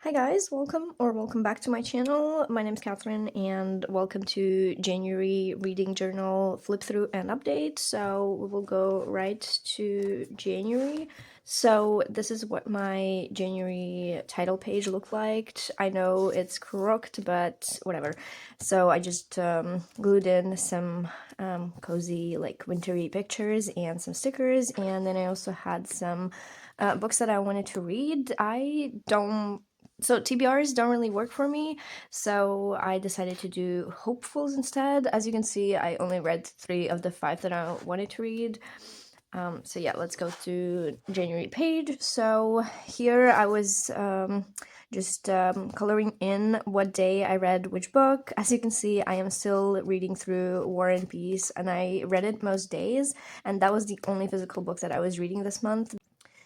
Hi guys, welcome back to my channel. My name is Catherine and welcome to January reading journal flip through and update. So we will go right to January. So this is what my January title page looked like. I know it's crooked, but whatever. So I just glued in some cozy like wintry pictures and some stickers, and then I also had some books that I wanted to read. So TBRs don't really work for me, so I decided to do hopefuls instead. As you can see, I only read 3 of the 5 that I wanted to read. So yeah, let's go to January page. So here I was just coloring in what day I read which book. As you can see, I am still reading through War and Peace, and I read it most days, and that was the only physical book that I was reading this month.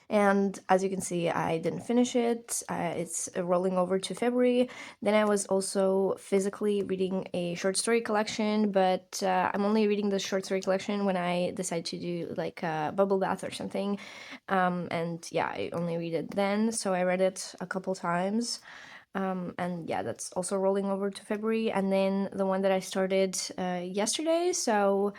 And as you can see, I didn't finish it. It's rolling over to February. Then I was also physically reading a short story collection, but I'm only reading the short story collection when I decide to do like a bubble bath or something. And yeah, I only read it then, so I read it a couple times. And yeah, that's also rolling over to February. And then the one that I started yesterday, so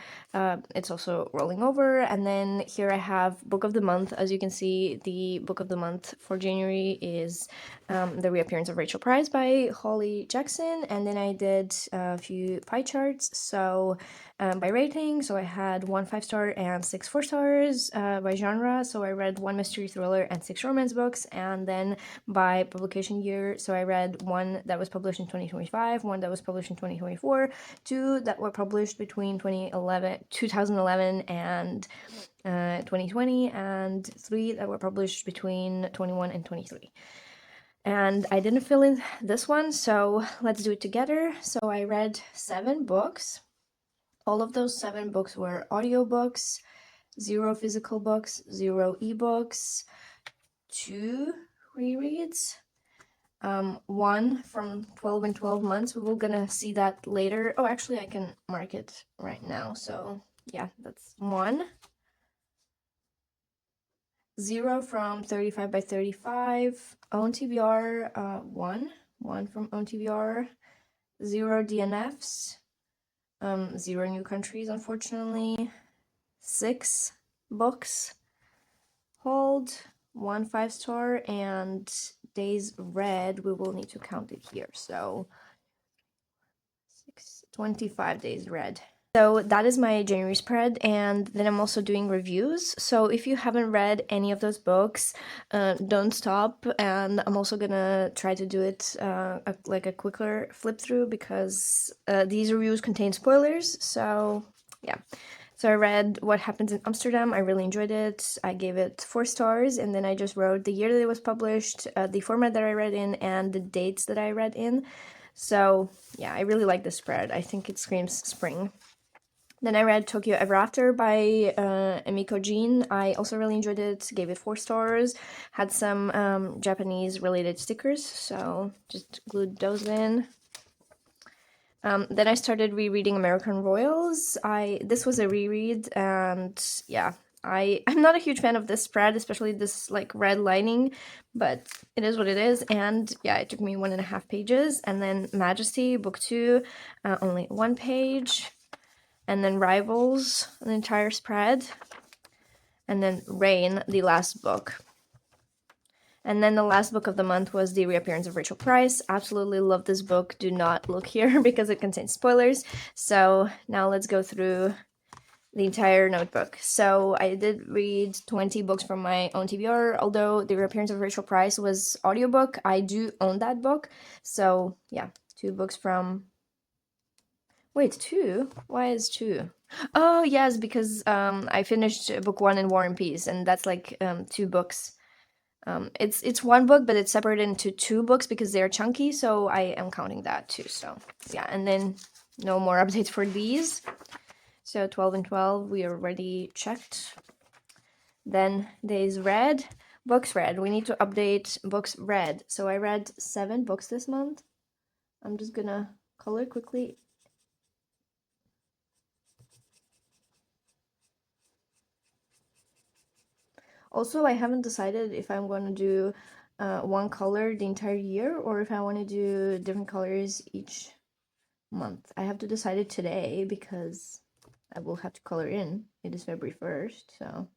it's also rolling over. And then here I have book of the month. As you can see, the book of the month for January is The Reappearance of Rachel Price by Holly Jackson. And then I did a few pie charts, so by rating. So I had 1 5-star and 6 4-stars by genre. So I read 1 mystery thriller and 6 romance books. And then by publication year, so I read 1 that was published in 2025, 1 that was published in 2024, 2 that were published between 2011 and 2020, and 3 that were published between 21 and 23. And I didn't fill in this one, so let's do it together. So I read 7 books. All of those 7 books were audiobooks, 0 physical books, 0 ebooks, 2 rereads, 1 from 12 and 12 months. We're gonna see that later. Oh, actually, I can mark it right now. So yeah, that's 1. 0 from 35 by 35. Own TBR, 1 from Own TBR. 0 DNFs. 0 new countries, unfortunately. 6 books. Hold. 1 5-star, and days read, we will need to count it here. So 25 days read. So that is my January spread, and then I'm also doing reviews. So if you haven't read any of those books, don't stop. And I'm also gonna try to do it like a quicker flip through, because these reviews contain spoilers. So yeah. So I read What Happens in Amsterdam. I really enjoyed it. I gave it 4 stars, and then I just wrote the year that it was published, the format that I read in, and the dates that I read in. So yeah, I really like this spread. I think it screams spring. Then I read Tokyo Ever After by Emiko Jean. I also really enjoyed it, gave it 4 stars, had some Japanese related stickers, so just glued those in. Then I started rereading American Royals. This was a reread, and yeah, I'm not a huge fan of this spread, especially this like red lining, but it is what it is. And yeah, it took me 1.5 pages. And then Majesty, book 2, only 1 page. And then Rivals, an entire spread. And then Rain, the last book. And then the last book of the month was The Reappearance of Rachel Price. Absolutely love this book. Do not look here because it contains spoilers. So now let's go through the entire notebook. So I did read 20 books from my own TBR, although The Reappearance of Rachel Price was audiobook. I do own that book. So yeah, 2 books from... Wait, 2? Why is 2? Oh, yes, because I finished book 1 in War and Peace, and that's like 2 books. It's 1 book, but it's separated into 2 books because they're chunky, so I am counting that too. So yeah, and then no more updates for these. So 12 and 12 we already checked. Then days read, books read. We need to update books read. So I read 7 books this month. I'm just gonna color quickly. Also, I haven't decided if I'm going to do one color the entire year, or if I want to do different colors each month. I have to decide it today because I will have to color in. It is February 1st, so.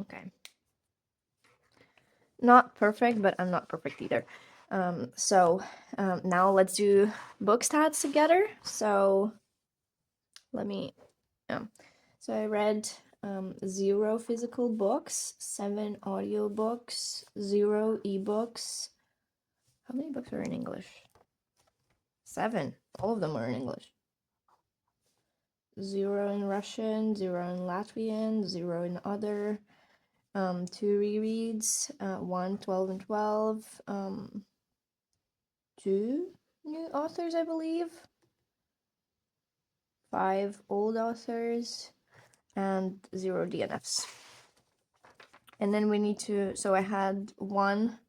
Okay. Not perfect, but I'm not perfect either. Now let's do book stats together. So let me, so I read 0 physical books, 7 audiobooks, 0 ebooks. How many books are in English? 7. All of them are in English. 0 in Russian, 0 in Latvian, 0 in other, 2 rereads, 1 12 and 12, 2 new authors, I believe, 5 old authors, and 0 DNFs. And then we need to, so I had 1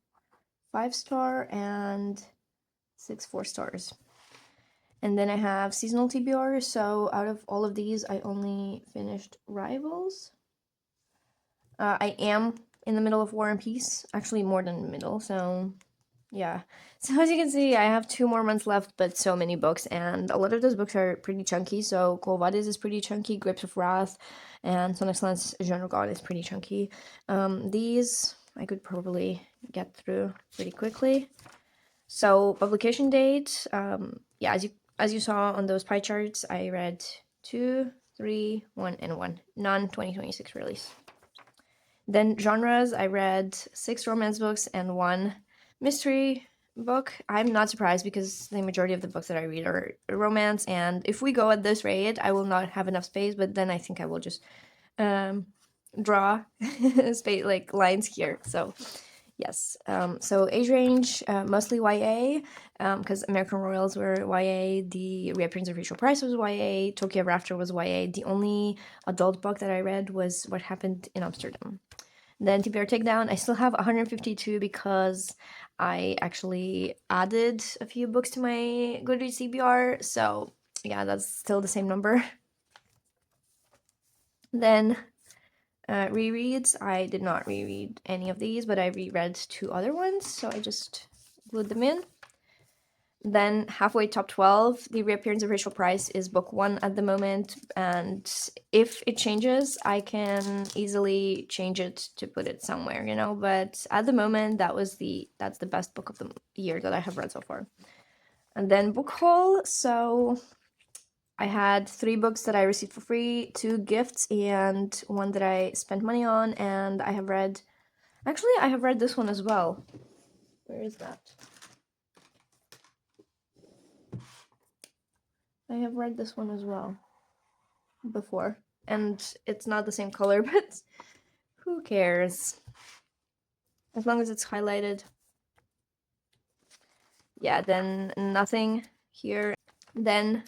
5-star and 6 4-stars. And then I have seasonal TBR, so out of all of these, I only finished Rivals. I am in the middle of War and Peace, actually more than the middle, so yeah. So as you can see, I have 2 more months left, but so many books, and a lot of those books are pretty chunky. So Quo Vadis is pretty chunky, Grapes of Wrath, and Son Excellence Genre God is pretty chunky. These I could probably get through pretty quickly. So publication date, yeah, as you saw on those pie charts, I read 2, 3, 1, and 1, non-2026 release. Then genres, I read 6 romance books and 1 mystery book. I'm not surprised because the majority of the books that I read are romance, and if we go at this rate, I will not have enough space, but then I think I will just draw space, like lines here. So yes, so age range, mostly YA, because American Royals were YA, the Reappearance of Rachel Price was YA, Tokyo Rafter was YA. The only adult book that I read was What Happened in Amsterdam. Then TBR Takedown, I still have 152 because I actually added a few books to my Goodreads TBR, so yeah, that's still the same number. Then rereads, I did not reread any of these, but I reread 2 other ones, so I just glued them in. Then halfway top 12, The Reappearance of Rachel Price is book 1 at the moment, and if it changes, I can easily change it to put it somewhere, you know, but at the moment, that's the best book of the year that I have read so far. And then book haul, so I had 3 books that I received for free, 2 gifts, and 1 that I spent money on, and I have read, actually, I have read this one as well. Where is that? I have read this one as well before, and it's not the same color, but who cares? As long as it's highlighted. Yeah, then nothing here. Then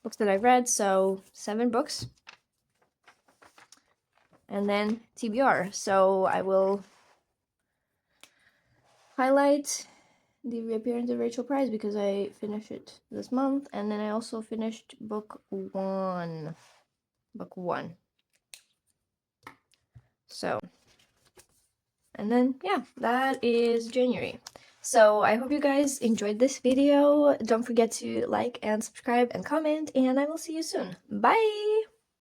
books that I read, so 7 books. And then TBR, so I will highlight The Reappearance of Rachel Price because I finished it this month, and then I also finished book 1. Book 1. So, and then, yeah, that is January. So I hope you guys enjoyed this video. Don't forget to like and subscribe and comment, and I will see you soon. Bye!